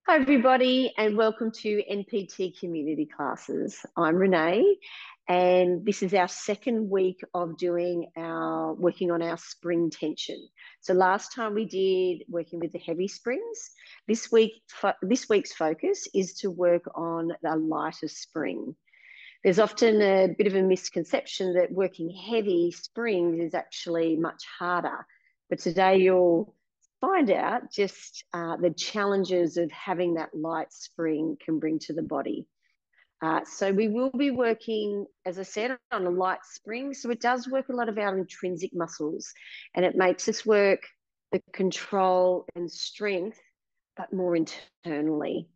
Hi, everybody, and welcome to NPT community classes. I'm Renae, and this is our second week of working on our spring tension. So last time we did working with the heavy springs. This week's focus is to work on the lighter spring. There's often a bit of a misconception that working heavy springs is actually much harder, but today you'll find out just the challenges of having that light spring can bring to the body. So we will be working, as I said, on a light spring. So it does work a lot of our intrinsic muscles, and it makes us work the control and strength, but more internally.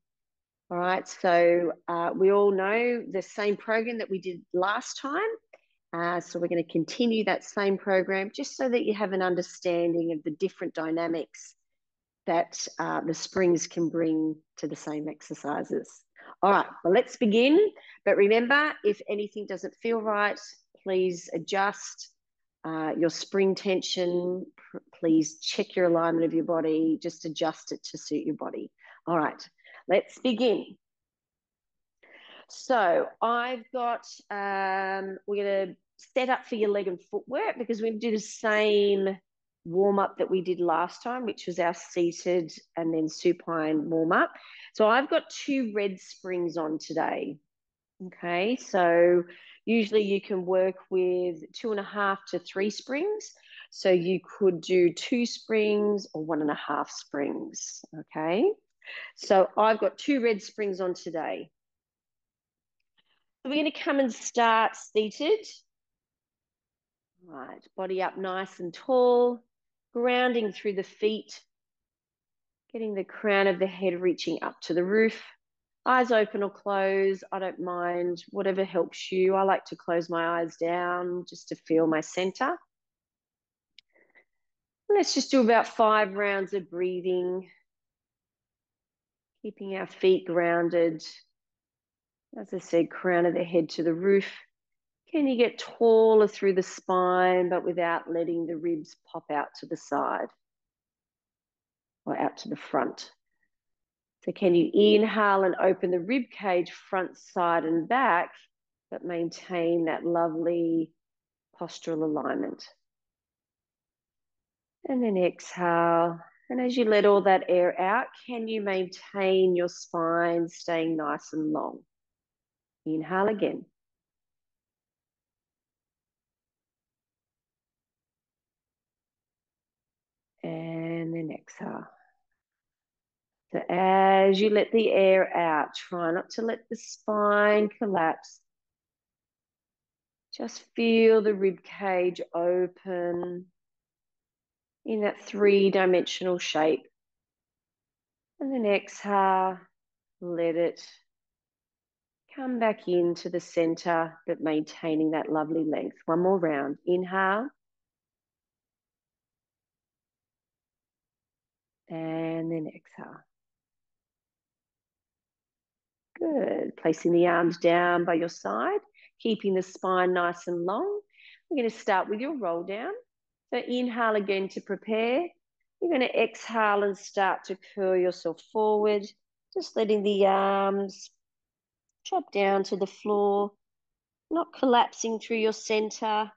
All right, so we all know the same program that we did last time. So we're going to continue that same program just so that you have an understanding of the different dynamics that the springs can bring to the same exercises. All right, well, let's begin. But remember, if anything doesn't feel right, please adjust your spring tension. Please check your alignment of your body. Just adjust it to suit your body. All right, let's begin. So I've got, we're going to set up for your leg and footwork because we're going to do the same warm up that we did last time, which was our seated and then supine warm up. So I've got 2 red springs on today. Okay, so usually you can work with 2.5 to 3 springs. So you could do 2 springs or 1.5 springs. Okay, so I've got 2 red springs on today. So we're going to come and start seated. Right, body up nice and tall, grounding through the feet, getting the crown of the head reaching up to the roof. Eyes open or closed, I don't mind, whatever helps you. I like to close my eyes down just to feel my center. Let's just do about 5 rounds of breathing, keeping our feet grounded. As I said, crown of the head to the roof. Can you get taller through the spine, but without letting the ribs pop out to the side or out to the front? So can you inhale and open the rib cage front, side, and back, but maintain that lovely postural alignment? And then exhale. And as you let all that air out, can you maintain your spine staying nice and long? Inhale again. And then exhale. So as you let the air out, try not to let the spine collapse. Just feel the rib cage open in that 3-dimensional shape. And then exhale, let it come back into the center, but maintaining that lovely length. One more round. Inhale. And then exhale. Good. Placing the arms down by your side, keeping the spine nice and long. We're going to start with your roll down. So inhale again to prepare. You're going to exhale and start to curl yourself forward, just letting the arms drop down to the floor, not collapsing through your center,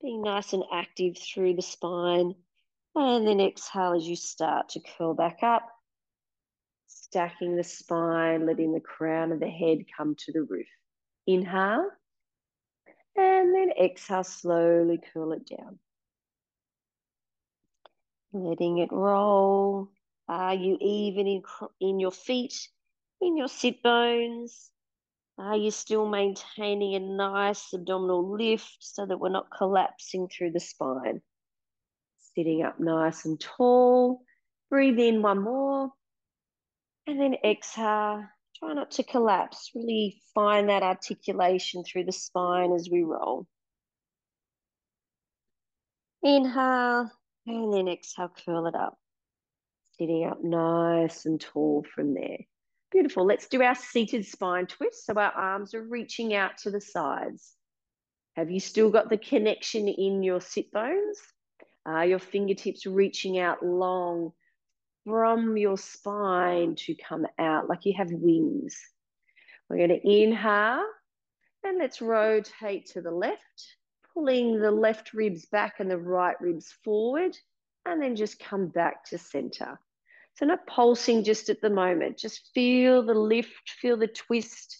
being nice and active through the spine. And then exhale as you start to curl back up, stacking the spine, letting the crown of the head come to the roof. Inhale, and then exhale, slowly curl it down. Letting it roll. Are you even in your feet, in your sit bones? Are you still maintaining a nice abdominal lift so that we're not collapsing through the spine? Sitting up nice and tall. Breathe in one more. And then exhale. Try not to collapse. Really find that articulation through the spine as we roll. Inhale. And then exhale, curl it up. Sitting up nice and tall from there. Beautiful. Let's do our seated spine twist. So our arms are reaching out to the sides. Have you still got the connection in your sit bones? Your fingertips reaching out long, from your spine to come out like you have wings. We're going to inhale and let's rotate to the left, pulling the left ribs back and the right ribs forward, and then just come back to center. So not pulsing just at the moment, just feel the lift, feel the twist.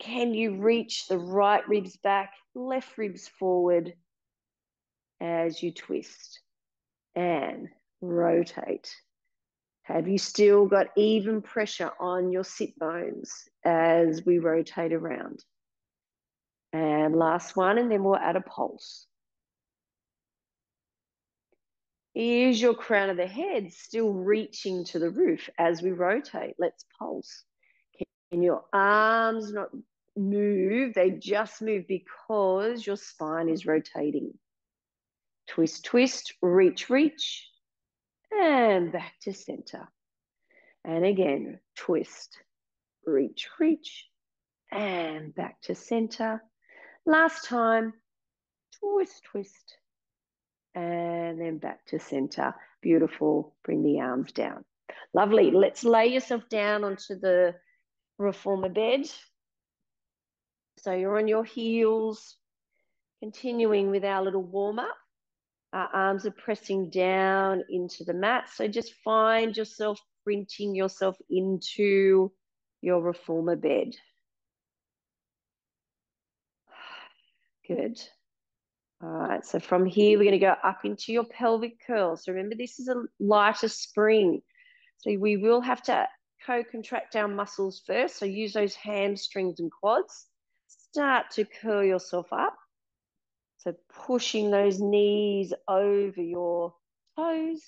Can you reach the right ribs back, left ribs forward as you twist and rotate? Have you still got even pressure on your sit bones as we rotate around? And last one, and then we'll add a pulse. Is your crown of the head still reaching to the roof as we rotate? Let's pulse. Can your arms not move? They just move because your spine is rotating. Twist, twist, reach, reach, and back to center. And again, twist, reach, reach, and back to center. Last time, twist, twist, and then back to center. Beautiful. Bring the arms down. Lovely. Let's lay yourself down onto the reformer bed. So you're on your heels, continuing with our little warm-up. Our arms are pressing down into the mat. So just find yourself printing yourself into your reformer bed. Good. All right, so from here, we're going to go up into your pelvic curl. So remember, this is a lighter spring. So we will have to co-contract our muscles first. So use those hamstrings and quads. Start to curl yourself up. So pushing those knees over your toes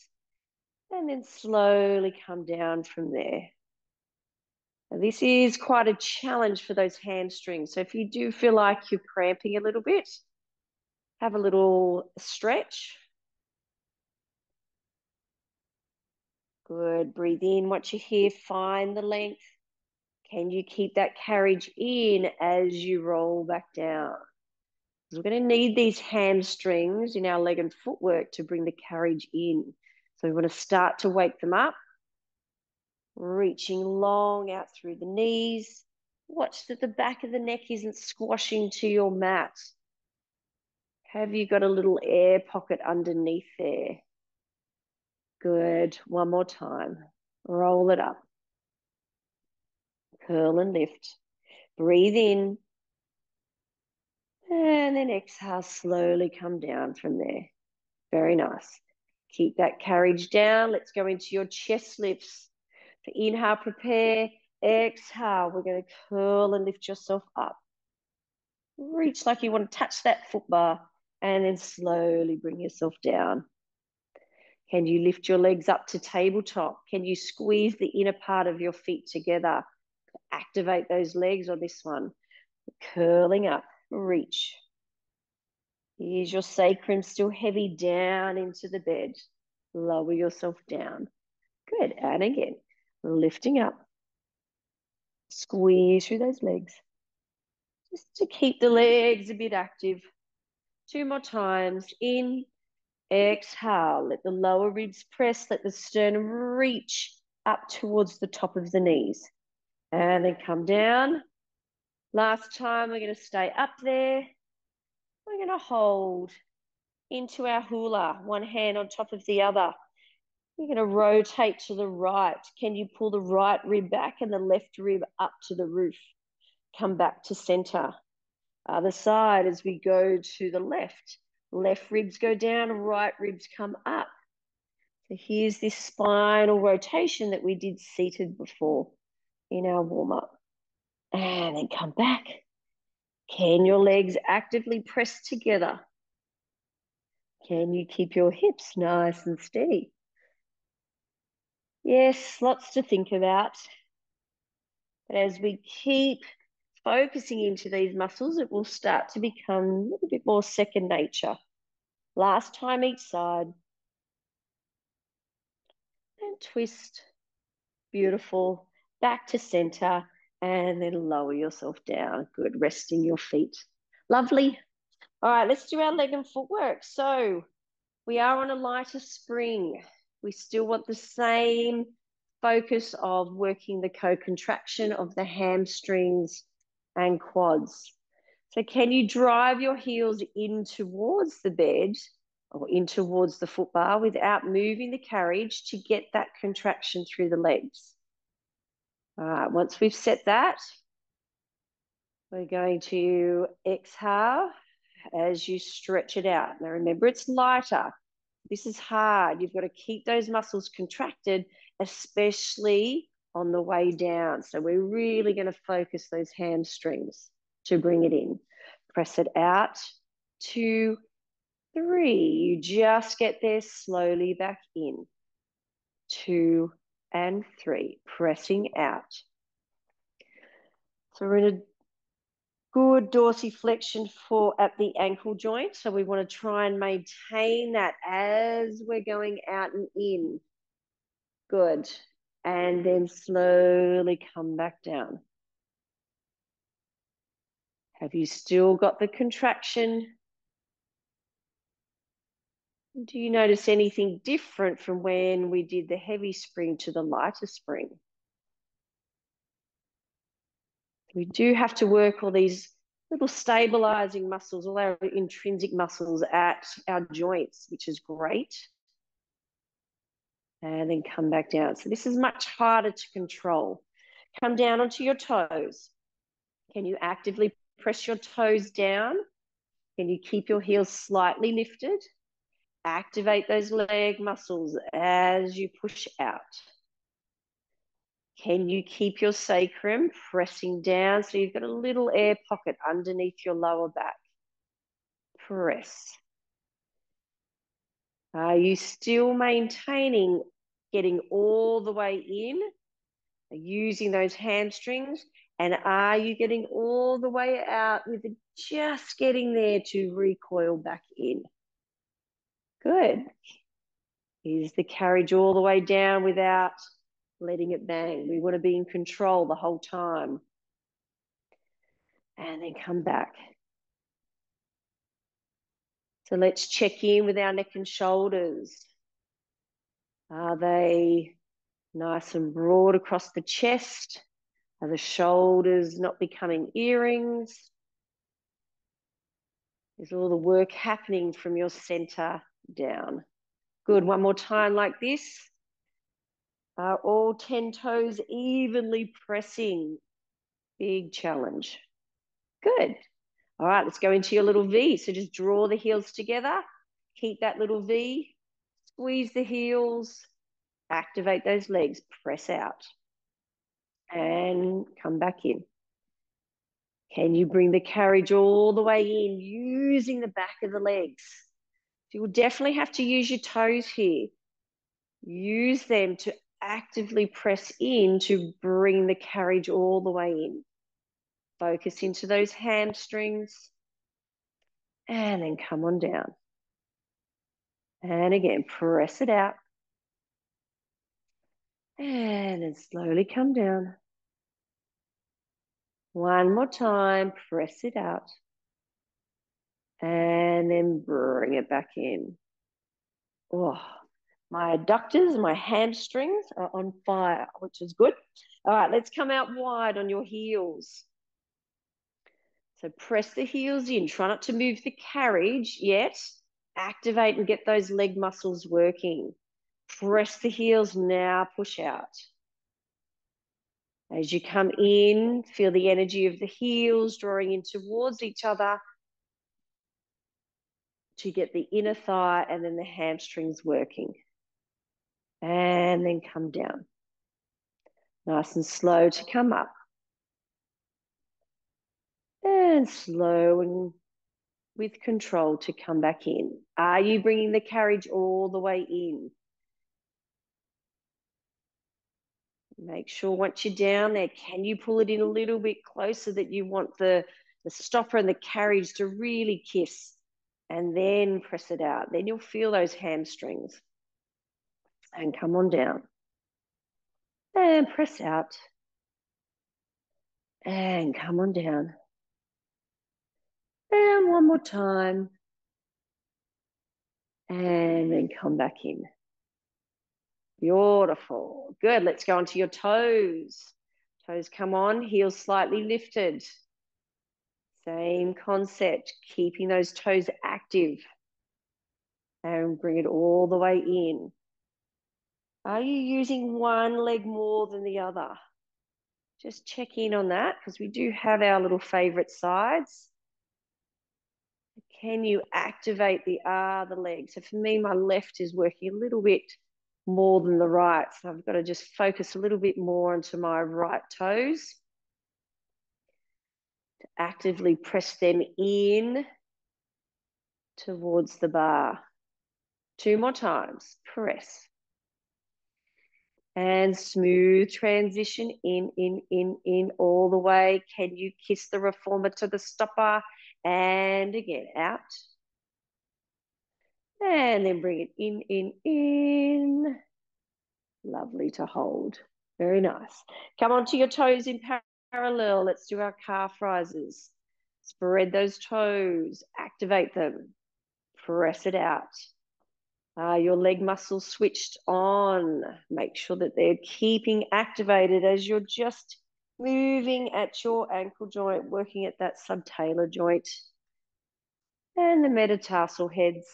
and then slowly come down from there. Now, this is quite a challenge for those hamstrings. So if you do feel like you're cramping a little bit, have a little stretch. Good. Breathe in. Watch your hair. Find the length. Can you keep that carriage in as you roll back down? We're going to need these hamstrings in our leg and footwork to bring the carriage in. So we want to start to wake them up. Reaching long out through the knees. Watch that the back of the neck isn't squashing to your mat. Have you got a little air pocket underneath there? Good. One more time. Roll it up. Curl and lift. Breathe in. And then exhale, slowly come down from there. Very nice. Keep that carriage down. Let's go into your chest lifts. So inhale, prepare. Exhale, we're going to curl and lift yourself up. Reach like you want to touch that foot bar and then slowly bring yourself down. Can you lift your legs up to tabletop? Can you squeeze the inner part of your feet together? Activate those legs on this one. Curling up, reach. Is your sacrum still heavy down into the bed? Lower yourself down. Good, and again, lifting up. Squeeze through those legs. Just to keep the legs a bit active. 2 more times. In, exhale. Let the lower ribs press. Let the sternum reach up towards the top of the knees. And then come down. Last time, we're going to stay up there. We're going to hold into our hula, one hand on top of the other. You're going to rotate to the right. Can you pull the right rib back and the left rib up to the roof? Come back to center. Other side as we go to the left. Left ribs go down, right ribs come up. So here's this spinal rotation that we did seated before in our warm-up. And then come back. Can your legs actively press together? Can you keep your hips nice and steady? Yes, lots to think about. But as we keep focusing into these muscles, it will start to become a little bit more second nature. Last time each side. And twist. Beautiful. Back to center. And then lower yourself down. Good. Resting your feet. Lovely. All right, let's do our leg and footwork. So we are on a lighter spring. We still want the same focus of working the co-contraction of the hamstrings and quads. So can you drive your heels in towards the bed or in towards the foot bar without moving the carriage to get that contraction through the legs? All right, once we've set that, we're going to exhale as you stretch it out. Now remember, it's lighter. This is hard. You've got to keep those muscles contracted, especially on the way down. So we're really going to focus those hamstrings to bring it in. Press it out. 2, 3. You just get there slowly back in. 2 and 3. Pressing out. So we're in a good dorsiflexion at the ankle joint. So we want to try and maintain that as we're going out and in. Good. And then slowly come back down. Have you still got the contraction? Do you notice anything different from when we did the heavy spring to the lighter spring? We do have to work all these little stabilizing muscles, all our intrinsic muscles at our joints, which is great. And then come back down. So this is much harder to control. Come down onto your toes. Can you actively press your toes down? Can you keep your heels slightly lifted? Activate those leg muscles as you push out. Can you keep your sacrum pressing down so you've got a little air pocket underneath your lower back? Press. Are you still maintaining getting all the way in, using those hamstrings? And are you getting all the way out with just getting there to recoil back in? Good. Is the carriage all the way down without letting it bang? We want to be in control the whole time. And then come back. So let's check in with our neck and shoulders. Are they nice and broad across the chest? Are the shoulders not becoming earrings? Is all the work happening from your center down? Good. One more time like this. Are all 10 toes evenly pressing? Big challenge. Good. All right, let's go into your little V. So just draw the heels together. Keep that little V. Squeeze the heels. Activate those legs. Press out. And come back in. Can you bring the carriage all the way in using the back of the legs? You will definitely have to use your toes here. Use them to actively press in to bring the carriage all the way in. Focus into those hamstrings. And then come on down. And again, press it out. And then slowly come down. One more time, press it out. And then bring it back in. Oh, my adductors, my hamstrings are on fire, which is good. All right, let's come out wide on your heels. So press the heels in. Try not to move the carriage yet. Activate and get those leg muscles working. Press the heels now, push out. As you come in, feel the energy of the heels drawing in towards each other to get the inner thigh and then the hamstrings working. And then come down. Nice and slow to come up. And slow and with control to come back in. Are you bringing the carriage all the way in? Make sure once you're down there, can you pull it in a little bit closer that you want the stopper and the carriage to really kiss, and then press it out. Then you'll feel those hamstrings. And come on down. And press out. And come on down. And one more time. And then come back in. Beautiful. Good. Let's go onto your toes. Toes come on, heels slightly lifted. Same concept, keeping those toes active. And bring it all the way in. Are you using one leg more than the other? Just check in on that because we do have our little favorite sides. Can you activate the other leg? So for me, my left is working a little bit more than the right. So I've got to just focus a little bit more onto my right toes. To actively press them in towards the bar. 2 more times. Press. And smooth transition in, all the way. Can you kiss the reformer to the stopper? And again, out. And then bring it in. Lovely to hold. Very nice. Come onto your toes in parallel. Let's do our calf rises. Spread those toes. Activate them. Press it out. Your leg muscles switched on. Make sure that they're keeping activated as you're just moving at your ankle joint, working at that subtalar joint and the metatarsal heads.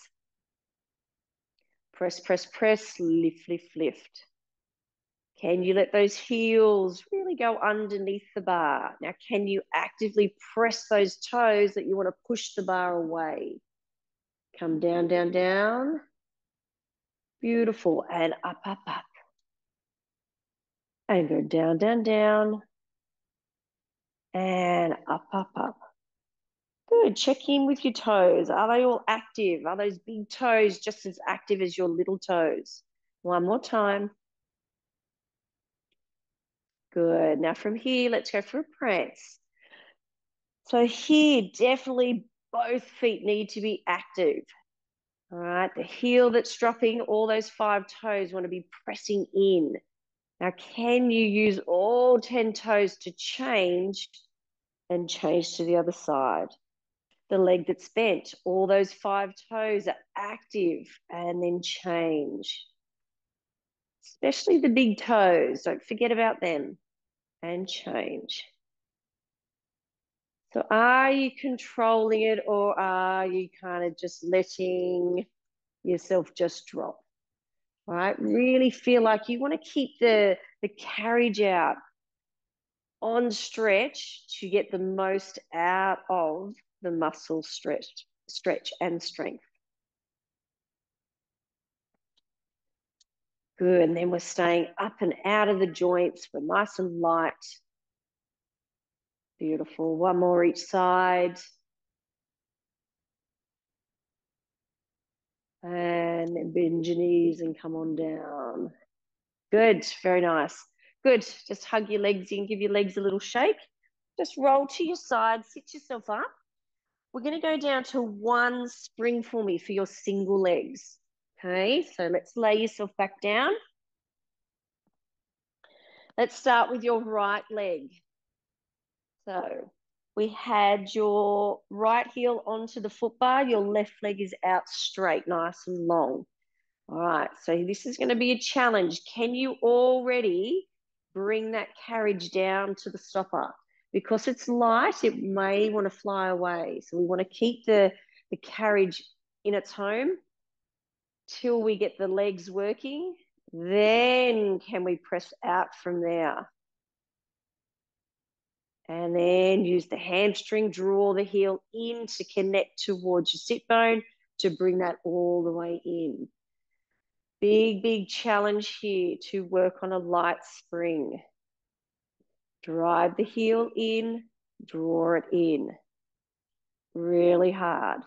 Press, press, press, lift, lift, lift. Can you let those heels really go underneath the bar? Now, can you actively press those toes that you want to push the bar away? Come down, down, down. Beautiful. And up, up, up. And go down, down, down. And up, up, up. Good. Check in with your toes. Are they all active? Are those big toes just as active as your little toes? One more time. Good. Now from here, let's go for a prance. So here, definitely both feet need to be active. All right. The heel that's dropping, all those 5 toes want to be pressing in. Now, can you use all 10 toes to change and change to the other side? The leg that's bent, all those 5 toes are active and then change. Especially the big toes, don't forget about them and change. So are you controlling it or are you kind of just letting yourself just drop? All right, really feel like you want to keep the carriage out on stretch to get the most out of the muscle stretch and strength. Good, and then we're staying up and out of the joints. We're nice and light. Beautiful. One more each side. And then bend your knees and come on down. Good, very nice. Good, just hug your legs in, give your legs a little shake. Just roll to your side, sit yourself up. We're going to go down to 1 spring for me for your single legs. Okay, so let's lay yourself back down. Let's start with your right leg. So we had your right heel onto the foot bar. Your left leg is out straight, nice and long. All right, so this is going to be a challenge. Can you already bring that carriage down to the stopper? Because it's light, it may want to fly away. So we want to keep the carriage in its home till we get the legs working. Then can we press out from there? And then use the hamstring, draw the heel in to connect towards your sit bone to bring that all the way in. Big, big challenge here to work on a light spring. Drive the heel in, draw it in. Really hard.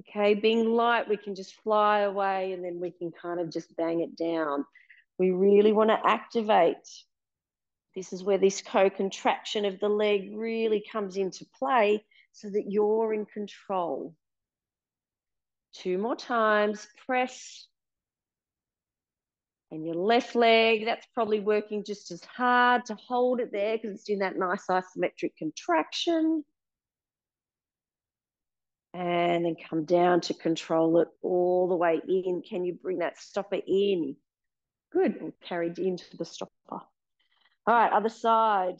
Okay, being light, we can just fly away and then we can kind of just bang it down. We really want to activate. This is where this co-contraction of the leg really comes into play so that you're in control. 2 more times, press. And your left leg, that's probably working just as hard to hold it there because it's doing that nice isometric contraction. And then come down to control it all the way in. Can you bring that stopper in? Good. And carried into the stopper. All right, other side.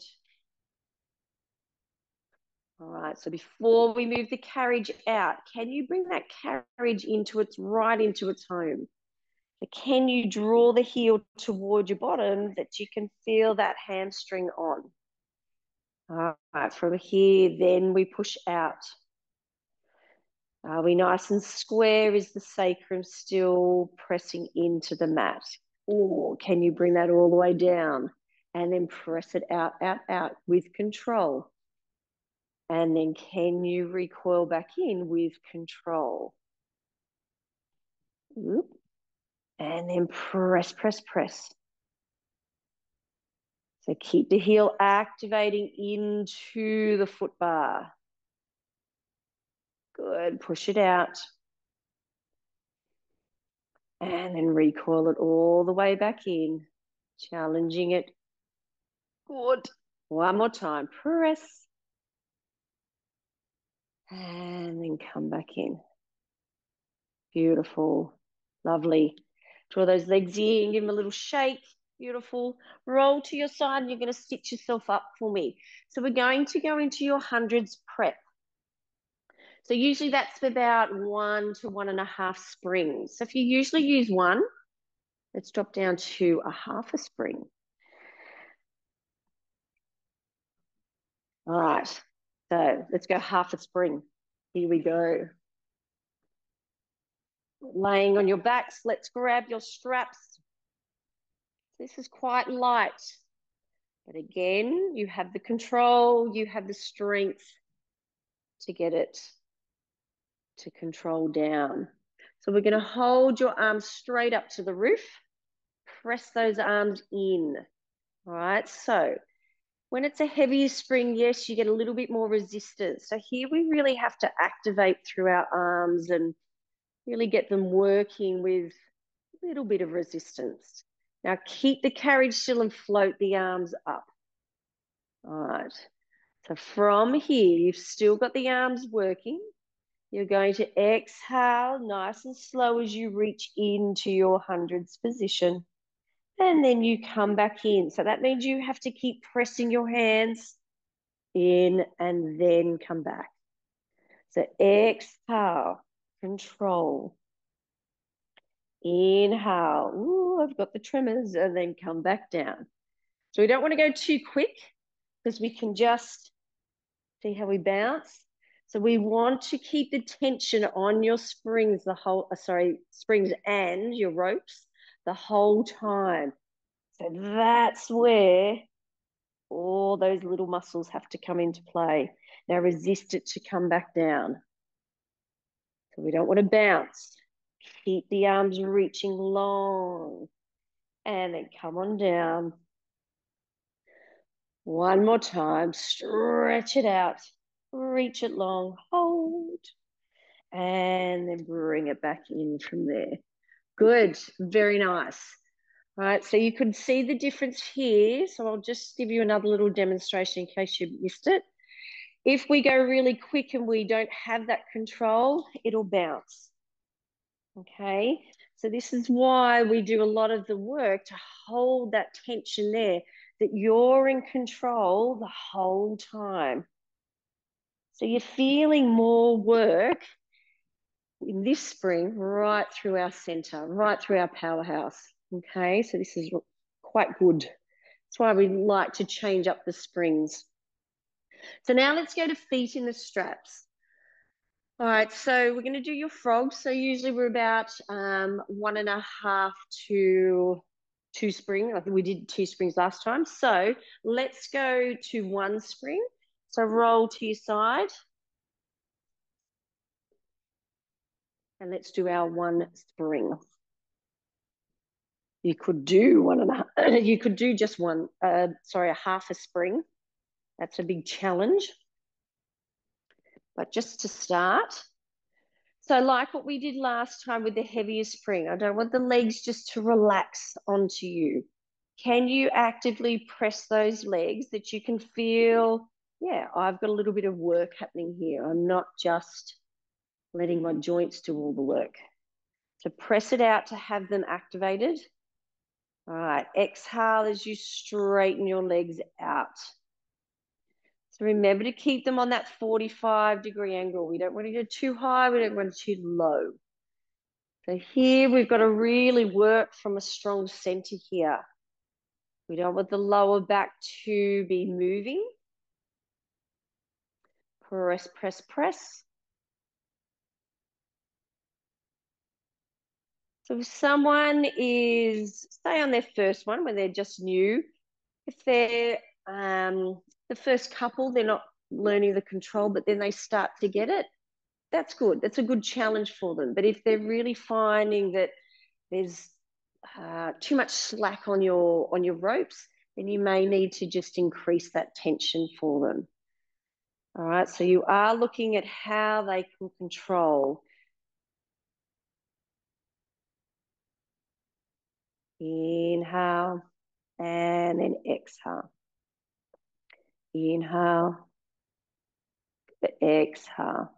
All right, so before we move the carriage out, can you bring that carriage right into its home? So can you draw the heel toward your bottom that you can feel that hamstring on? All right, from here, then we push out. Are we nice and square? Is the sacrum still pressing into the mat? Or can you bring that all the way down and then press it out, out, out with control? And then can you recoil back in with control? Oop. And then press, press, press. So keep the heel activating into the foot bar. Good, push it out. And then recoil it all the way back in, challenging it. Good. One more time, press. And then come back in. Beautiful, lovely. Draw those legs in, give them a little shake. Beautiful. Roll to your side and you're going to stitch yourself up for me. So we're going to go into your hundreds prep. So usually that's about 1 to 1.5 springs. So if you usually use one, let's drop down to a half a spring. All right. So let's go half a spring. Here we go. Laying on your backs, let's grab your straps. This is quite light. But again, you have the control, you have the strength to get it to control down. So we're going to hold your arms straight up to the roof. Press those arms in. All right, so when it's a heavier spring, yes, you get a little bit more resistance. So here we really have to activate through our arms and really get them working with a little bit of resistance. Now keep the carriage still and float the arms up. All right. So from here, you've still got the arms working. You're going to exhale nice and slow as you reach into your hundreds position. And then you come back in. So that means you have to keep pressing your hands in and then come back. So exhale, control. Inhale. Ooh, I've got the tremors. And then come back down. So we don't want to go too quick because we can just see how we bounce. So we want to keep the tension on your springs springs and your ropes the whole time. So that's where all those little muscles have to come into play. Now resist it to come back down. So we don't want to bounce. Keep the arms reaching long and then come on down. One more time, stretch it out, reach it long, hold, and then bring it back in from there. Good, very nice. All right, so you could see the difference here. So I'll just give you another little demonstration in case you missed it. If we go really quick and we don't have that control, it'll bounce. Okay, so this is why we do a lot of the work to hold that tension there, that you're in control the whole time. So you're feeling more work in this spring right through our center, right through our powerhouse. Okay, so this is quite good. That's why we like to change up the springs. So now let's go to feet in the straps. All right, so we're going to do your frog. So usually we're about 1.5 to 2 spring. I think we did 2 springs last time. So let's go to 1 spring. So roll to your side. And let's do our 1 spring. You could do 1.5. You could do just a half a spring. That's a big challenge. But just to start. So like what we did last time with the heavier spring, I don't want the legs just to relax onto you. Can you actively press those legs that you can feel, yeah, I've got a little bit of work happening here. I'm not just letting my joints do all the work. So press it out to have them activated. All right, exhale as you straighten your legs out. So remember to keep them on that 45-degree angle. We don't want to go too high, we don't want to too low. So here we've got to really work from a strong center here. We don't want the lower back to be moving. Press, press, press. So if someone is, say on their first one, when they're just new, if they're the first couple, they're not learning the control, but then they start to get it, that's good. That's a good challenge for them. But if they're really finding that there's too much slack on your ropes, then you may need to just increase that tension for them. All right, so you are looking at how they can control. Inhale and then exhale. Inhale, exhale.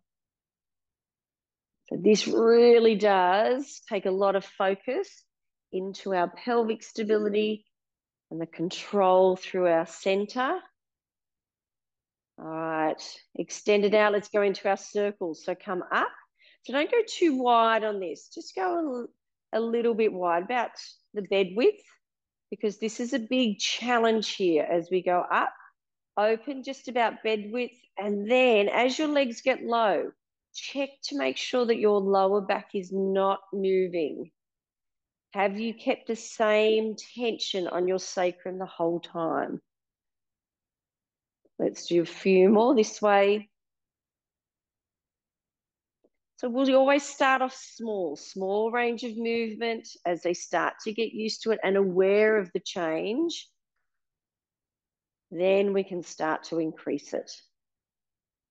So this really does take a lot of focus into our pelvic stability and the control through our center. All right, extend it out. Let's go into our circles. So come up. So don't go too wide on this. Just go a little bit wide, about the bed width, because this is a big challenge here as we go up. Open just about bed width. And then as your legs get low, check to make sure that your lower back is not moving. Have you kept the same tension on your sacrum the whole time? Let's do a few more this way. So we'll always start off small range of movement as they start to get used to it and aware of the change. Then we can start to increase it.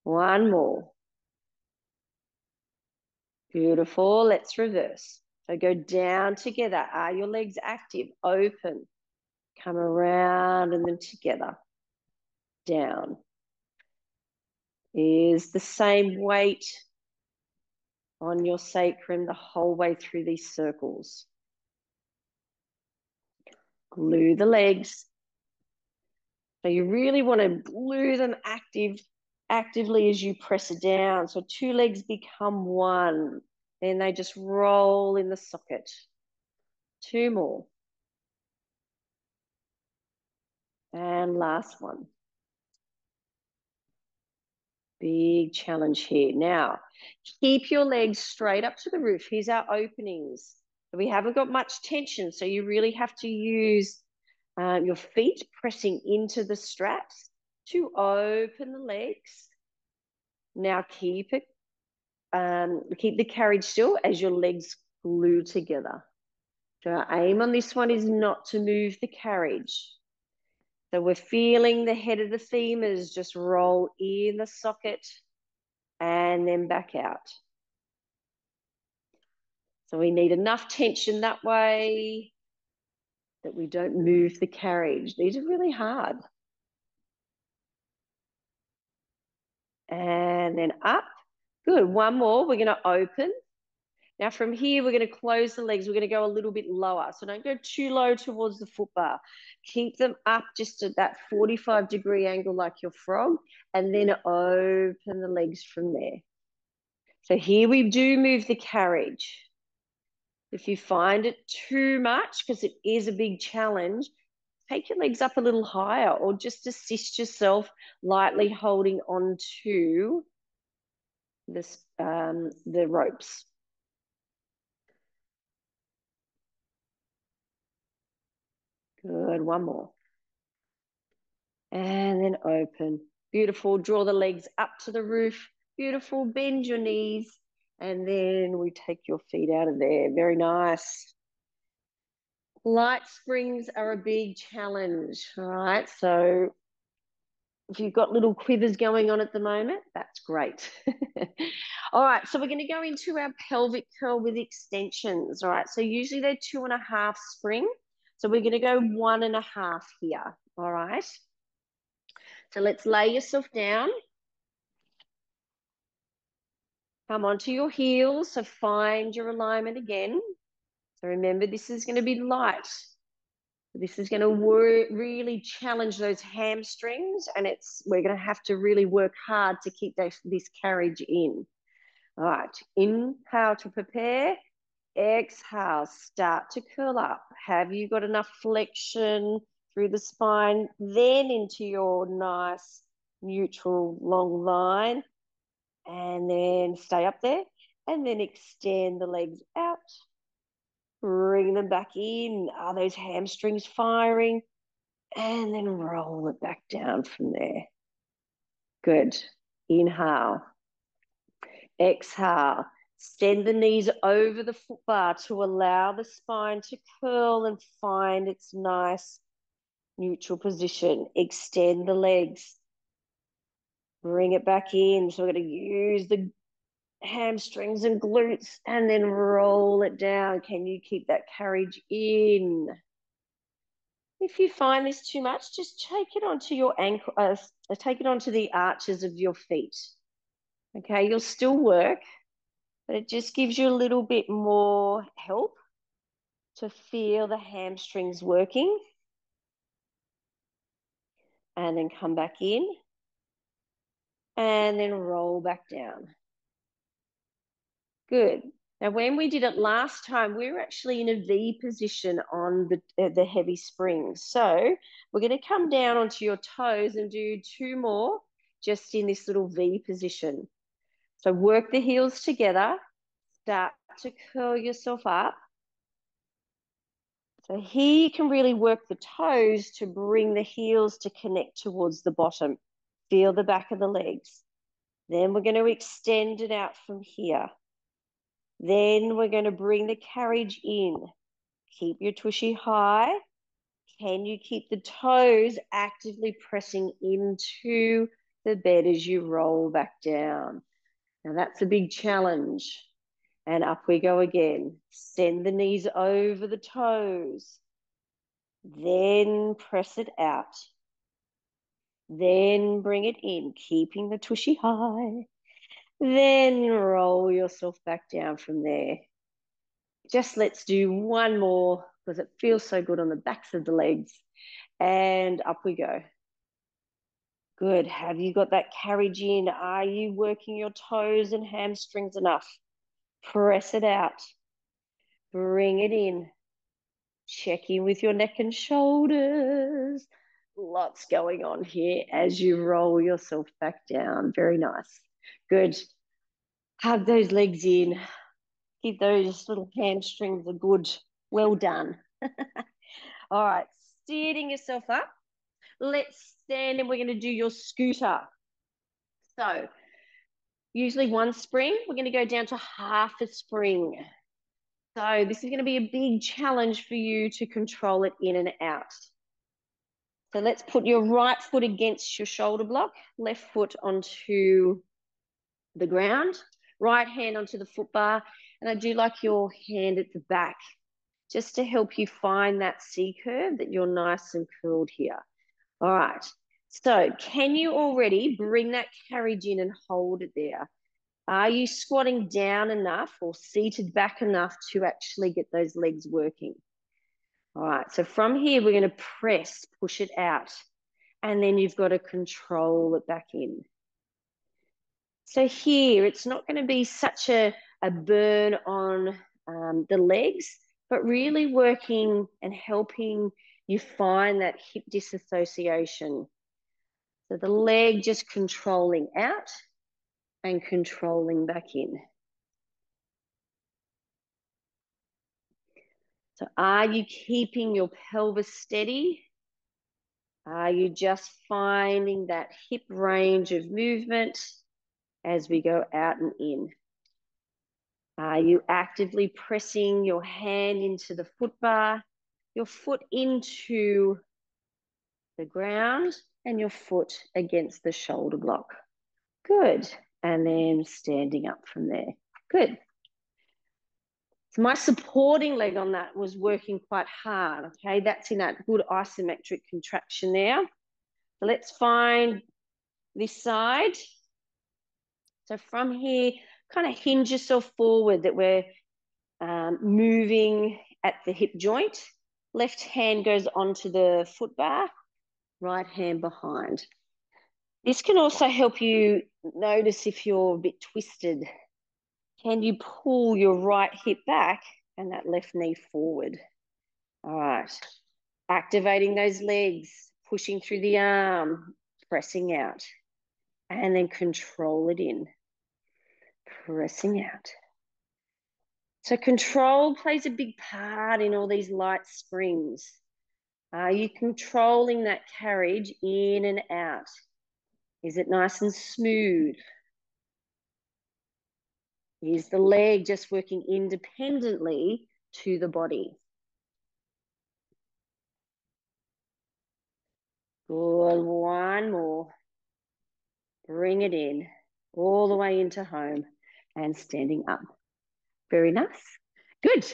One more. Beautiful. Let's reverse. So go down together. Are your legs active? Open. Come around and then together. Down. Is the same weight on your sacrum the whole way through these circles. Glue the legs. So you really want to glue them actively as you press it down. So two legs become one. Then they just roll in the socket. Two more. And last one. Big challenge here. Now, keep your legs straight up to the roof. Here's our openings. We haven't got much tension, so you really have to use your feet pressing into the straps to open the legs. Now keep the carriage still as your legs glue together. So our aim on this one is not to move the carriage. So we're feeling the head of the femurs just roll in the socket and then back out. So we need enough tension that way that we don't move the carriage. These are really hard. And then up. Good. One more. We're going to open. Now from here, we're going to close the legs. We're going to go a little bit lower. So don't go too low towards the foot bar. Keep them up just at that 45-degree angle like your frog, and then open the legs from there. So here we do move the carriage. If you find it too much, because it is a big challenge, take your legs up a little higher or just assist yourself lightly holding on to this, the ropes. Good, one more. And then open. Beautiful, draw the legs up to the roof. Beautiful, bend your knees. And then we take your feet out of there. Very nice. Light springs are a big challenge, all right? So if you've got little quivers going on at the moment, that's great. All right, so we're going to go into our pelvic curl with extensions, all right? So usually they're 2.5 spring. So we're going to go 1.5 here, all right? So let's lay yourself down. Come onto your heels, so find your alignment again. So remember, this is going to be light. This is going to really challenge those hamstrings, and we're going to have to really work hard to keep this carriage in. All right, inhale to prepare. Exhale, start to curl up. Have you got enough flexion through the spine? Then into your nice neutral long line, and then stay up there, and then extend the legs out. Bring them back in. Are those hamstrings firing? And then roll it back down from there. Good. Inhale. Exhale. Extend the knees over the foot bar to allow the spine to curl and find its nice neutral position. Extend the legs. Bring it back in. So we're going to use the hamstrings and glutes and then roll it down. Can you keep that carriage in? If you find this too much, just take it onto your ankle, take it onto the arches of your feet. Okay, you'll still work, but it just gives you a little bit more help to feel the hamstrings working. And then come back in and then roll back down. Good. Now, when we did it last time, we were actually in a V position on the heavy springs. So we're going to come down onto your toes and do 2 more just in this little V position. So work the heels together. Start to curl yourself up. So here you can really work the toes to bring the heels to connect towards the bottom. Feel the back of the legs. Then we're going to extend it out from here. Then we're going to bring the carriage in. Keep your tushy high. Can you keep the toes actively pressing into the bed as you roll back down? Now that's a big challenge. And up we go again. Send the knees over the toes. Then press it out. Then bring it in, keeping the tushy high. Then roll yourself back down from there. Just let's do 1 more because it feels so good on the backs of the legs. And up we go. Good. Have you got that carriage in? Are you working your toes and hamstrings enough? Press it out. Bring it in. Check in with your neck and shoulders. Lots going on here as you roll yourself back down. Very nice. Good. Hug those legs in. Give those little hamstrings a good well done. All right, sitting yourself up. Let's stand and we're going to do your scooter. So usually 1 spring, we're going to go down to half a spring. So this is going to be a big challenge for you to control it in and out. So let's put your right foot against your shoulder block, left foot onto the ground, right hand onto the foot bar. And I do like your hand at the back, just to help you find that C curve that you're nice and curled here. All right. So can you already bring that carriage in and hold it there? Are you squatting down enough or seated back enough to actually get those legs working? All right. So from here, we're going to press, push it out. And then you've got to control it back in. So here, it's not going to be such a burn on the legs, but really working and helping you find that hip disassociation. So the leg just controlling out and controlling back in. So are you keeping your pelvis steady? Are you just finding that hip range of movement as we go out and in? Are you actively pressing your hand into the foot bar, your foot into the ground, and your foot against the shoulder block? Good. And then standing up from there. Good. So my supporting leg on that was working quite hard, okay? That's in that good isometric contraction there. So let's find this side. So from here, kind of hinge yourself forward, that we're moving at the hip joint. Left hand goes onto the foot bar, right hand behind. This can also help you notice if you're a bit twisted. Can you pull your right hip back and that left knee forward? All right. Activating those legs, pushing through the arm, pressing out, and then control it in, pressing out. So control plays a big part in all these light springs. Are you controlling that carriage in and out? Is it nice and smooth? Is the leg just working independently to the body? Good, one more. Bring it in, all the way into home and standing up. Very nice. Good.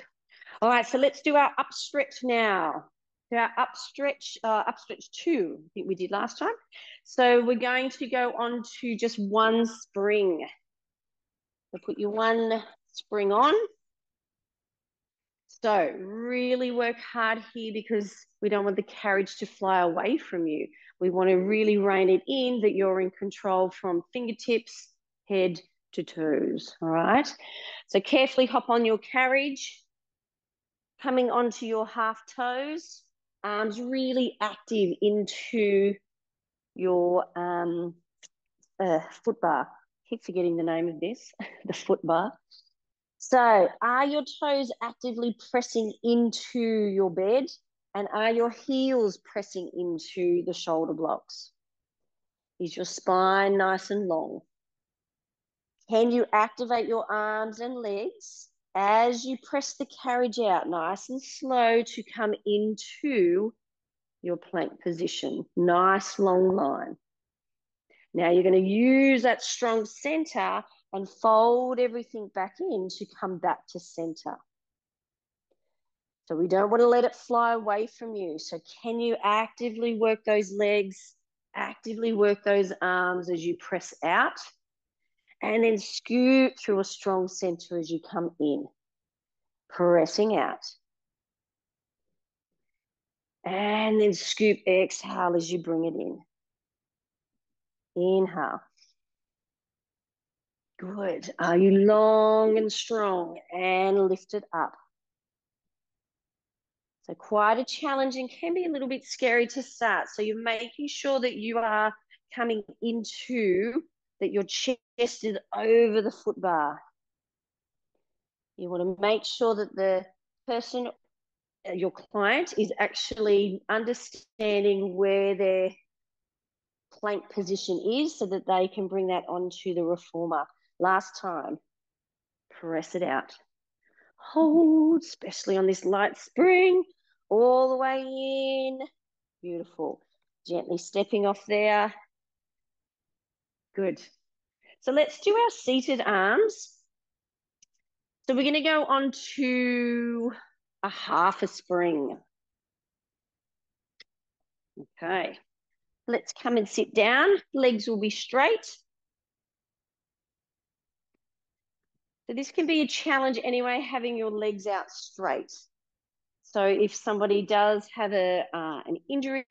All right, so let's do our up stretch now. So our up stretch 2, I think we did last time. So we're going to go on to just one spring. So put your one spring on. So really work hard here, because we don't want the carriage to fly away from you. We want to really rein it in, that you're in control from fingertips, head to toes, all right? So carefully hop on your carriage, coming onto your half toes, arms really active into your foot bar. Keep forgetting the name of this, the foot bar. So are your toes actively pressing into your bed, and are your heels pressing into the shoulder blocks? Is your spine nice and long? Can you activate your arms and legs as you press the carriage out, nice and slow, to come into your plank position? Nice long line. Now you're going to use that strong center and fold everything back in to come back to center. So we don't want to let it fly away from you. So can you actively work those legs, actively work those arms as you press out, and then scoot through a strong center as you come in, pressing out. And then scoop, exhale as you bring it in. Inhale. Good. Are you long and strong? And lift it up. So quite a challenge, and can be a little bit scary to start. So you're making sure that you are coming into, that your chest is over the foot bar. You want to make sure that the person, your client, is actually understanding where their plank position is, so that they can bring that onto the reformer. Last time, press it out. Hold, especially on this light spring, all the way in. Beautiful. Gently stepping off there. Good. So let's do our seated arms. So we're going to go on to a half a spring. Okay. Let's come and sit down. Legs will be straight. So this can be a challenge anyway, having your legs out straight. So if somebody does have an injury,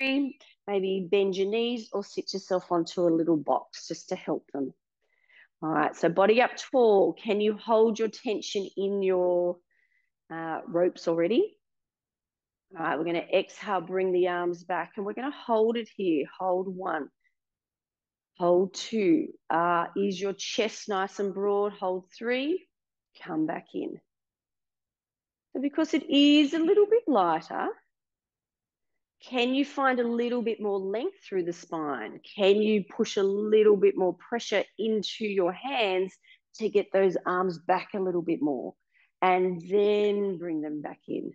maybe bend your knees or sit yourself onto a little box just to help them. All right, so body up tall. Can you hold your tension in your ropes already? All right, we're going to exhale, bring the arms back, and we're going to hold it here. Hold one. Hold two. Is your chest nice and broad? Hold three. Come back in. So because it is a little bit lighter, can you find a little bit more length through the spine? Can you push a little bit more pressure into your hands to get those arms back a little bit more? And then bring them back in.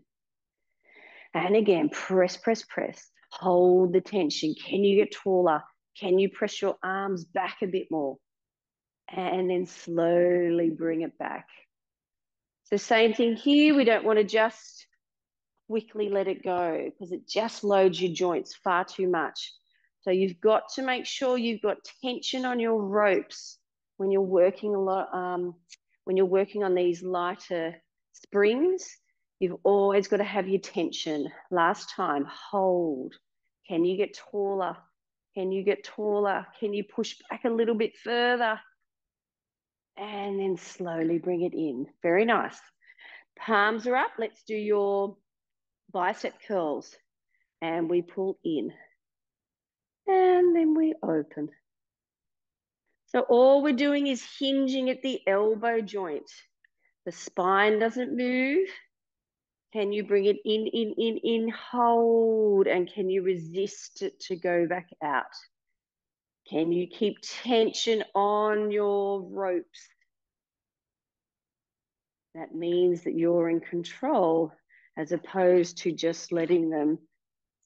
And again, press, press, press. Hold the tension. Can you get taller? Can you press your arms back a bit more? And then slowly bring it back. So same thing here. We don't want to just quickly let it go, because it just loads your joints far too much. So you've got to make sure you've got tension on your ropes when you're working a lot, when you're working on these lighter springs, you've always got to have your tension. Last time, hold. Can you get taller? Can you get taller? Can you push back a little bit further? And then slowly bring it in. Very nice. Palms are up. Let's do your bicep curls. And we pull in. And then we open. So all we're doing is hinging at the elbow joint. The spine doesn't move. Can you bring it in, hold, and can you resist it to go back out? Can you keep tension on your ropes? That means that you're in control as opposed to just letting them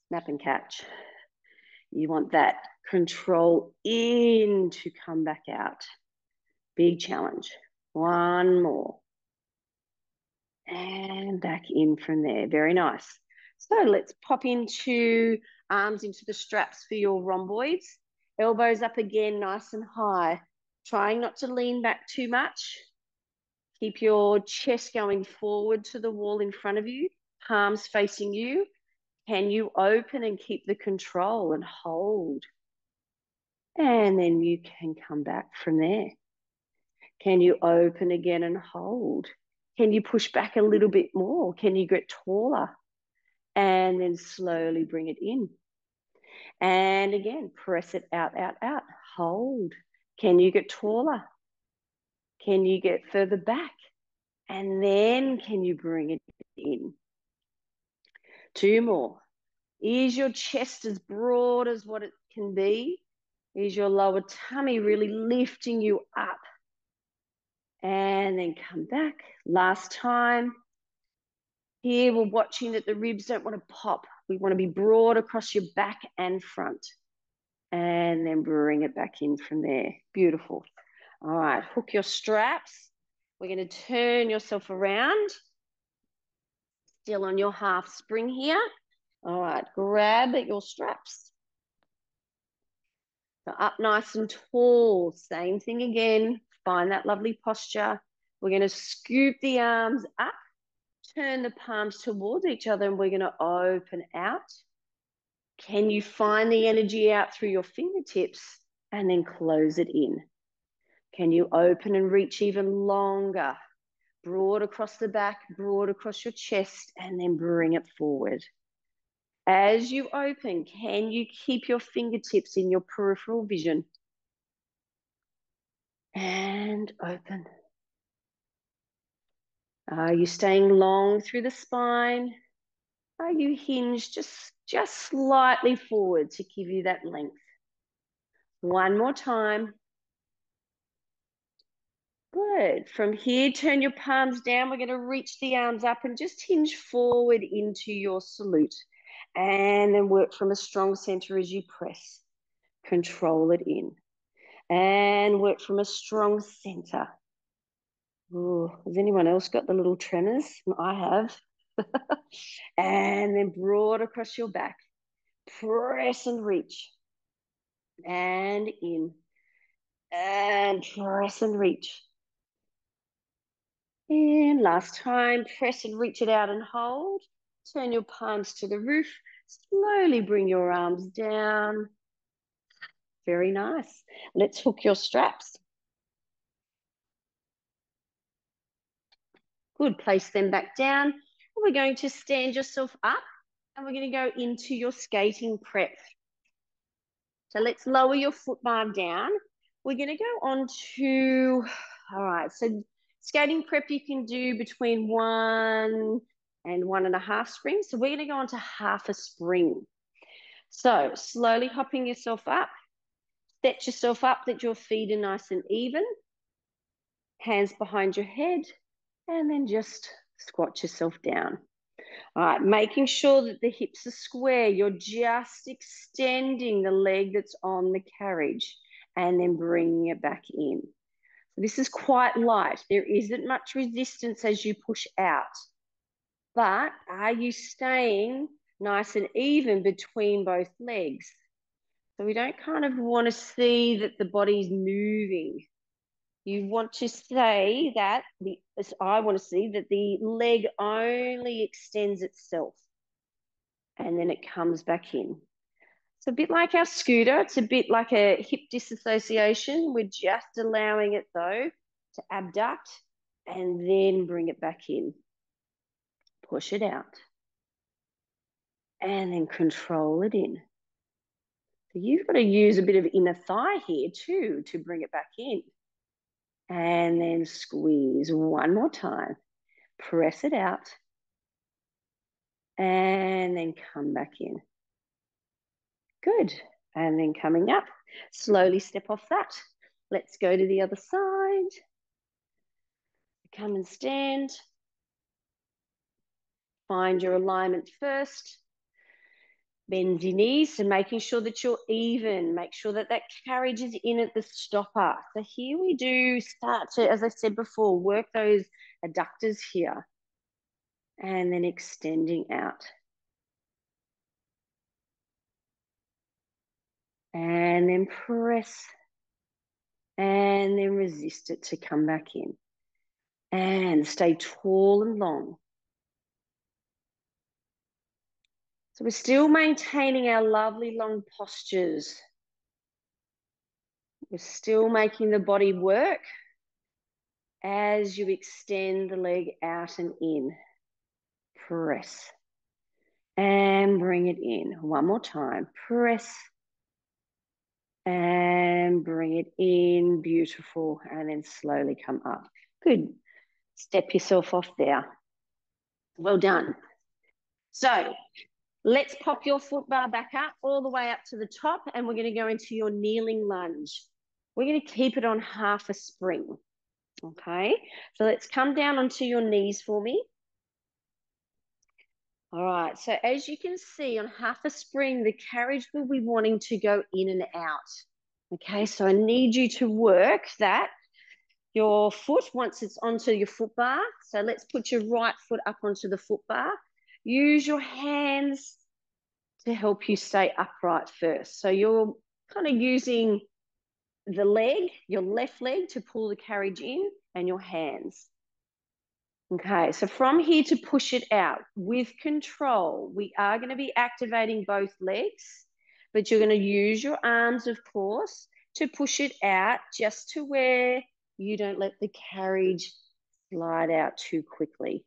snap and catch. You want that control in to come back out. Big challenge. One more. And back in from there. Very nice. So let's pop into arms into the straps for your rhomboids. Elbows up again, nice and high. Trying not to lean back too much. Keep your chest going forward to the wall in front of you. Palms facing you. Can you open and keep the control and hold? And then you can come back from there. Can you open again and hold? Can you push back a little bit more? Can you get taller? And then slowly bring it in. And again, press it out, out, out. Hold. Can you get taller? Can you get further back? And then can you bring it in? Two more. Is your chest as broad as what it can be? Is your lower tummy really lifting you up? And then come back. Last time. Here we're watching that the ribs don't want to pop. We want to be broad across your back and front. And then bring it back in from there. Beautiful. All right, hook your straps. We're going to turn yourself around. Still on your half spring here. All right, grab at your straps. So up nice and tall. Same thing again. Find that lovely posture. We're going to scoop the arms up. Turn the palms towards each other and we're going to open out. Can you find the energy out through your fingertips and then close it in? Can you open and reach even longer? Broad across the back, broad across your chest, and then bring it forward. As you open, can you keep your fingertips in your peripheral vision? And open. Are you staying long through the spine? Are you hinged just slightly forward to give you that length? One more time. Good. From here, turn your palms down. We're going to reach the arms up and just hinge forward into your salute. And then work from a strong center as you press. Control it in. And work from a strong center. Ooh, has anyone else got the little tremors? I have. And then broad across your back. Press and reach. And in. And press and reach. And last time, press and reach it out and hold. Turn your palms to the roof. Slowly bring your arms down. Very nice. Let's hook your straps. Good. Place them back down. We're going to stand yourself up and we're going to go into your skating prep. So let's lower your foot bar down. We're going to go on to, all right, so skating prep you can do between 1 and 1.5 springs. So we're going to go on to half a spring. So slowly hopping yourself up. Set yourself up that your feet are nice and even. Hands behind your head. And then just squat yourself down. All right, making sure that the hips are square. You're just extending the leg that's on the carriage and then bringing it back in. So this is quite light. There isn't much resistance as you push out. But are you staying nice and even between both legs? So we don't kind of want to see that the body's moving. You want to say that I want to see that the leg only extends itself and then it comes back in. It's a bit like our scooter. It's a bit like a hip disassociation. We're just allowing it though to abduct and then bring it back in. Push it out and then control it in. So you've got to use a bit of inner thigh here too to bring it back in. And then squeeze one more time. Press it out. And then come back in. Good. And then coming up, slowly step off that. Let's go to the other side. Come and stand. Find your alignment first. Bend your knees, so making sure that you're even. Make sure that that carriage is in at the stopper. So here we do start to, as I said before, work those adductors here. And then extending out. And then press. And then resist it to come back in. And stay tall and long. So we're still maintaining our lovely long postures. We're still making the body work as you extend the leg out and in. Press. And bring it in. One more time. Press. And bring it in. Beautiful. And then slowly come up. Good. Step yourself off there. Well done. So let's pop your foot bar back up all the way up to the top, and we're going to go into your kneeling lunge. We're going to keep it on half a spring. Okay, so let's come down onto your knees for me. All right, so as you can see on half a spring, the carriage will be wanting to go in and out. Okay, so I need you to work that. Your foot, once it's onto your foot bar, so let's put your right foot up onto the foot bar. Use your hands to help you stay upright first. So you're kind of using the leg, your left leg, to pull the carriage in, and your hands. Okay, so from here to push it out with control, we are going to be activating both legs, but you're going to use your arms, of course, to push it out just to where you don't let the carriage slide out too quickly.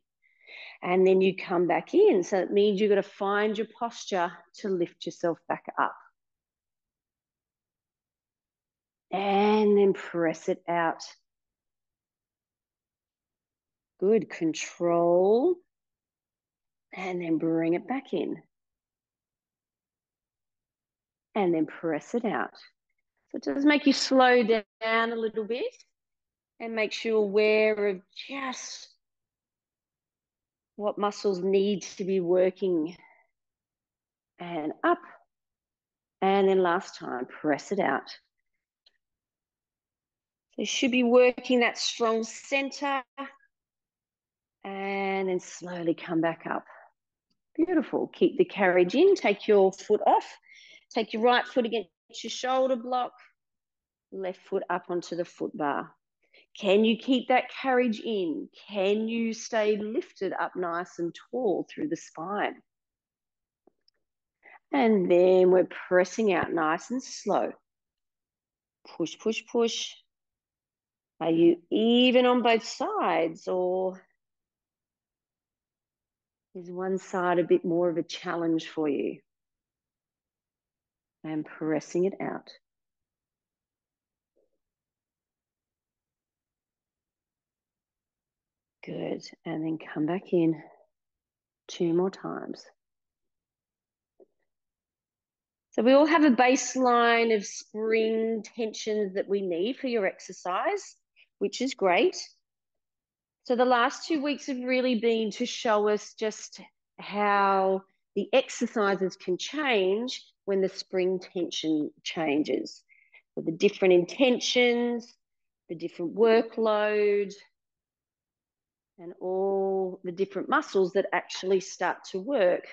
And then you come back in. So it means you've got to find your posture to lift yourself back up. And then press it out. Good. Control. And then bring it back in. And then press it out. So it does make you slow down a little bit and make you aware of just what muscles need to be working. And up. And then last time, press it out. So you should be working that strong center. And then slowly come back up. Beautiful. Keep the carriage in. Take your foot off. Take your right foot against your shoulder block. Left foot up onto the foot bar. Can you keep that carriage in? Can you stay lifted up nice and tall through the spine? And then we're pressing out nice and slow. Push, push, push. Are you even on both sides, or is one side a bit more of a challenge for you? And pressing it out. Good. And then come back in 2 more times. So we all have a baseline of spring tensions that we need for your exercise, which is great. So the last 2 weeks have really been to show us just how the exercises can change when the spring tension changes. With the different intentions, the different workload, and all the different muscles that actually start to work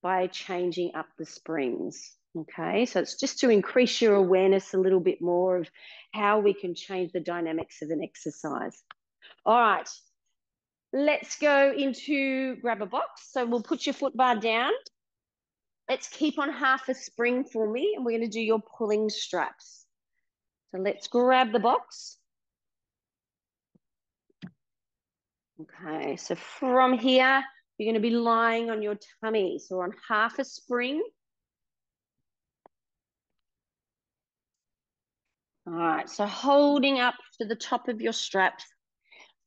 by changing up the springs. Okay, so it's just to increase your awareness a little bit more of how we can change the dynamics of an exercise. All right, let's go into grab a box. So we'll put your foot bar down. Let's keep on half a spring for me, and we're going to do your pulling straps. So let's grab the box. Okay, so from here, you're going to be lying on your tummy. So we're on half a spring. All right, so holding up to the top of your straps,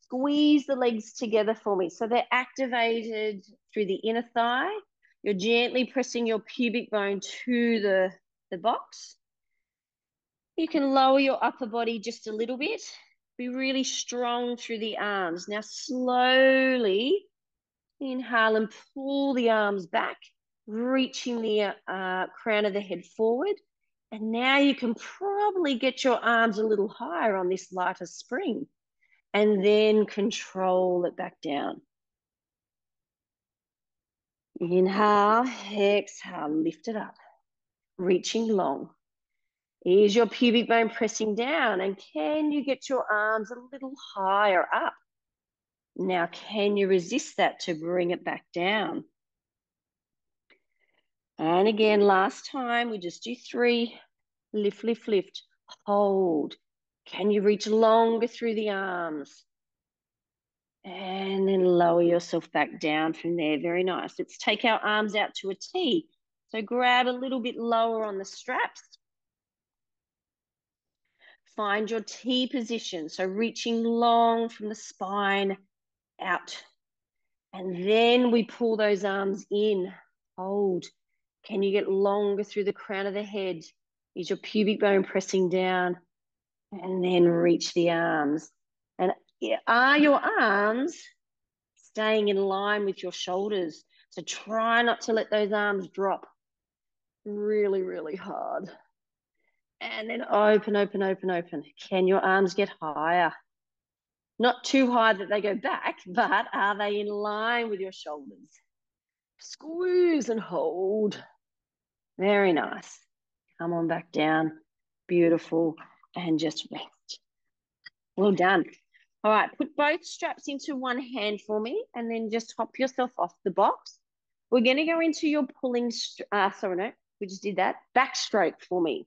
squeeze the legs together for me. So they're activated through the inner thigh. You're gently pressing your pubic bone to the box. You can lower your upper body just a little bit. Be really strong through the arms. Now slowly inhale and pull the arms back, reaching the crown of the head forward. And now you can probably get your arms a little higher on this lighter spring and then control it back down. Inhale, exhale, lift it up, reaching long. Is your pubic bone pressing down? And can you get your arms a little higher up? Now, can you resist that to bring it back down? And again, last time, we just do 3. Lift, lift, lift. Hold. Can you reach longer through the arms? And then lower yourself back down from there. Very nice. Let's take our arms out to a T. So grab a little bit lower on the straps. Find your T position. So reaching long from the spine out. And then we pull those arms in. Hold. Can you get longer through the crown of the head? Is your pubic bone pressing down? And then reach the arms. And are your arms staying in line with your shoulders? So try not to let those arms drop really, really hard. And then open, open, open, open. Can your arms get higher? Not too high that they go back, but are they in line with your shoulders? Squeeze and hold. Very nice. Come on back down. Beautiful. And just rest. Well done. All right, put both straps into one hand for me and then just hop yourself off the box. We're going to go into your pulling, sorry, no, we just did that. Backstroke for me.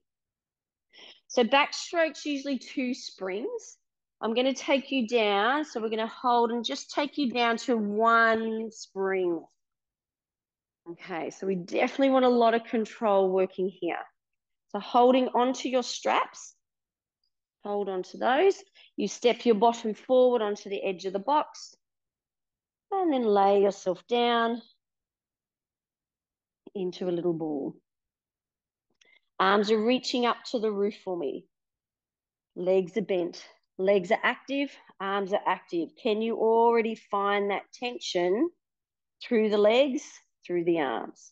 So backstroke's usually 2 springs. I'm going to take you down. So we're going to hold and just take you down to 1 spring. Okay, so we definitely want a lot of control working here. So holding onto your straps, hold on to those. You step your bottom forward onto the edge of the box and then lay yourself down into a little ball. Arms are reaching up to the roof for me. Legs are bent. Legs are active, arms are active. Can you already find that tension through the legs, through the arms?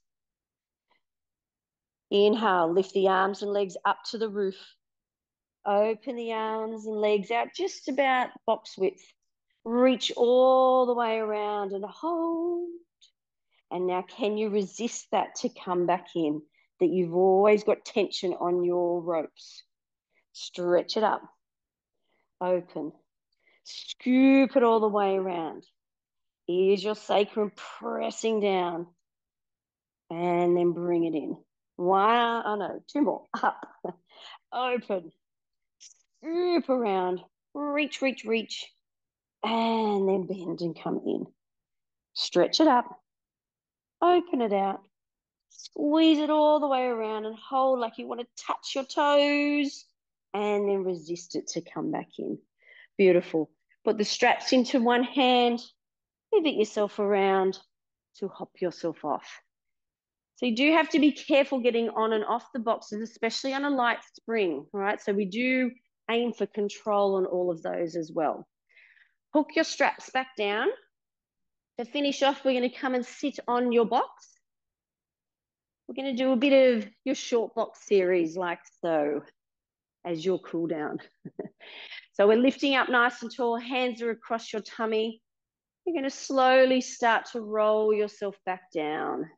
Inhale, lift the arms and legs up to the roof. Open the arms and legs out just about box width. Reach all the way around and hold. And now can you resist that to come back in? That you've always got tension on your ropes. Stretch it up. Open. Scoop it all the way around. Is your sacrum pressing down? And then bring it in. 1, oh no, 2 more. Up. Open. Scoop around. Reach, reach, reach. And then bend and come in. Stretch it up. Open it out. Squeeze it all the way around and hold like you want to touch your toes and then resist it to come back in. Beautiful. Put the straps into one hand, pivot yourself around to hop yourself off. So you do have to be careful getting on and off the boxes, especially on a light spring, all right? So we do aim for control on all of those as well. Hook your straps back down. To finish off, we're going to come and sit on your box. We're going to do a bit of your short box series like so as your cool down. So we're lifting up nice and tall, hands are across your tummy. You're going to slowly start to roll yourself back down.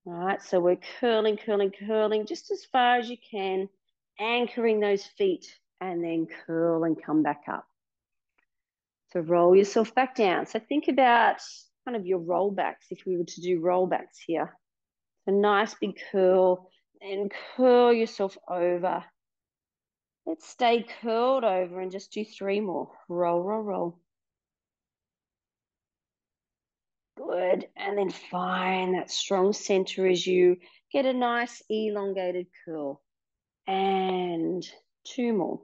All right, so we're curling, curling, curling just as far as you can, anchoring those feet, and then curl and come back up. So roll yourself back down. So think about kind of your rollbacks if we were to do rollbacks here. A nice big curl and curl yourself over. Let's stay curled over and just do 3 more. Roll, roll, roll. Good. And then find that strong center as you get a nice elongated curl. And 2 more.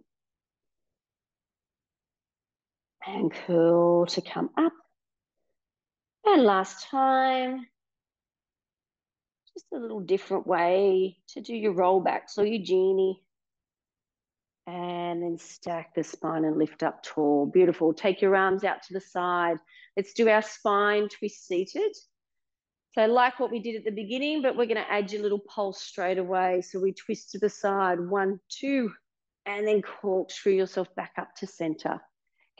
And curl to come up. And last time, just a little different way to do your rollbacks or your genie. And then stack the spine and lift up tall. Beautiful. Take your arms out to the side. Let's do our spine twist seated. So like what we did at the beginning, but we're going to add your little pulse straight away. So we twist to the side, 1, 2, and then corkscrew yourself back up to center.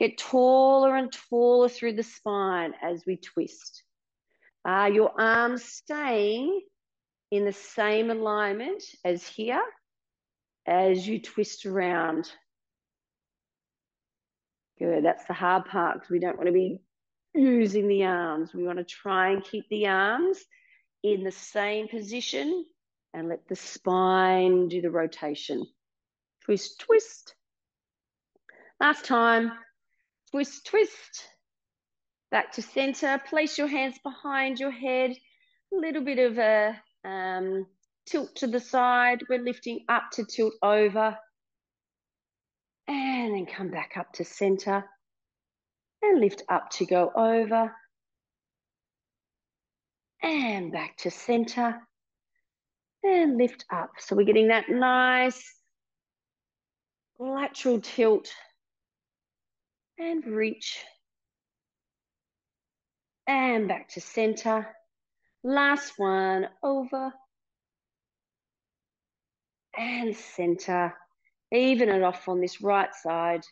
Get taller and taller through the spine as we twist. Your arms staying in the same alignment as here as you twist around. Good, that's the hard part because we don't want to be using the arms. We want to try and keep the arms in the same position and let the spine do the rotation. Twist, twist. Last time, twist, twist. Back to center. Place your hands behind your head. A little bit of a tilt to the side. We're lifting up to tilt over. And then come back up to center. And lift up to go over. And back to center. And lift up. So we're getting that nice lateral tilt. And reach. And back to center. Last one, over. And center. Even it off on this right side.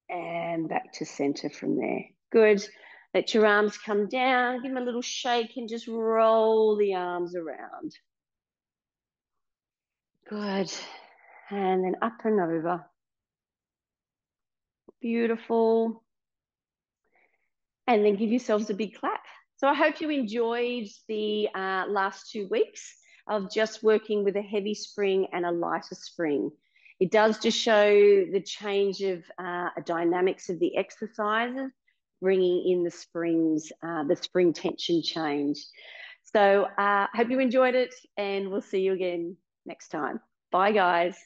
And back to center from there. Good. Let your arms come down. Give them a little shake and just roll the arms around. Good. And then up and over. Beautiful. And then give yourselves a big clap. So I hope you enjoyed the last 2 weeks of just working with a heavy spring and a lighter spring. It does just show the change of dynamics of the exercises, bringing in the spring tension change. So I hope you enjoyed it, and we'll see you again next time. Bye, guys.